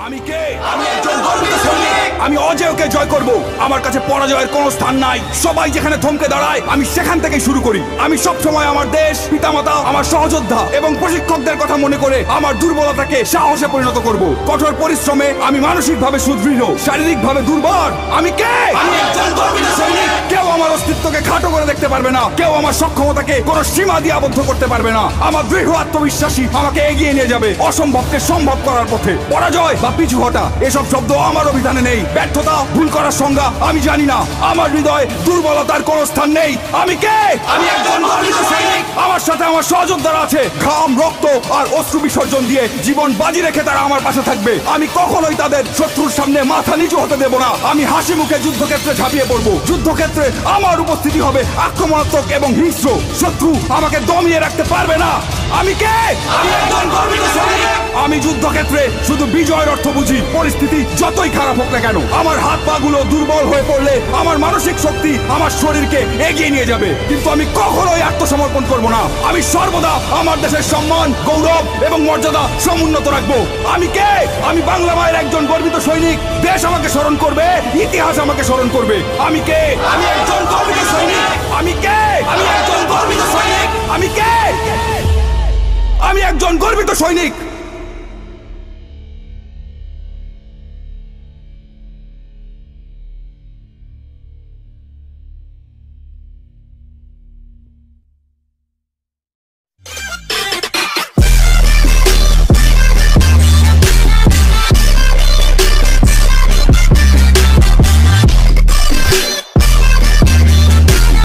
আমি কে? আমি একজন গর্বিত সৈনিক। আমি অজেয়কে জয় করব। আমার কাছে পরাজয়ের কোনো স্থান নাই। সবাই যেখানে থমকে দাঁড়ায় আমি সেখান থেকেই শুরু করি। আমি সব সময় আমার দেশ, পিতামাতা, আমার সহযোদ্ধা এবং প্রশিক্ষকদের কথা মনে করে আমার দুর্বলতাকে সাহসে পরিণত করব। কঠোর পরিশ্রমে আমি মানসিকভাবে সুদৃঢ়, শারীরিকভাবে দুর্বল। আমি কে? আমি একজন গর্বিত সৈনিক। কেউ আমার অস্তিত্বকে খাটো করে দেখতে পারবে না। কেউ আমার সক্ষমতাকে কোনো সীমা দিয়ে আবদ্ধ করতে পারবে না। আমার দৃঢ় আত্মবিশ্বাসী আমাকে এগিয়ে নিয়ে যাবে অসম্ভবকে সম্ভব করার পথে। পরাজয় বা পিছু হটা এসব শব্দ আমার অভিধানে নেই। ব্যর্থতা, ভুল করার সংজ্ঞা আমি জানি না। আমার হৃদয় দুর্বলতার কোনো স্থান নেই। আমি কে? আমি একজন গর্বিত সৈনিক। আমার সাথে আমার সহযোদ্ধারা আছে। ঘাম, রক্ত আর অশ্রু বিসর্জন দিয়ে জীবন বাজি রেখে তারা আমার পাশে থাকবে। আমি কখনোই তাদের শত্রুর সামনে মাথা নিচু হতে দেব না। আমি হাসি মুখে যুদ্ধক্ষেত্রে ঝাঁপিয়ে পড়ব। যুদ্ধক্ষেত্রে আমার উপস্থিতি হবে আক্রমণাত্মক এবং হিংস্র। শত্রু আমাকে দমিয়ে রাখতে পারবে না। আমি কে? আমি একজন গর্বিত সৈনিক। আমি যুদ্ধক্ষেত্রে শুধু বিজয়ের অর্থ বুঝি। পরিস্থিতি যতই খারাপ হোক না কেন, আমার হাত পা গুলো দুর্বল হয়ে পড়লে আমার মানসিক শক্তি আমার শরীরকে এগিয়ে নিয়ে যাবে। কিন্তু আমি কখনোই আত্মসমর্পণ করব না। আমি সর্বদা আমার দেশের সম্মান, গৌরব এবং মর্যাদা সমুন্নত রাখবো। আমি কে? আমি বাংলা মায়ের একজন গর্বিত সৈনিক। দেশ আমাকে স্মরণ করবে, ইতিহাস আমাকে স্মরণ করবে। আমি কে? আমি একজন গর্বিত সৈনিক। আমি কে? আমি একজন গর্বিত সৈনিক। আমি কে? আমি একজন গর্বিত সৈনিক।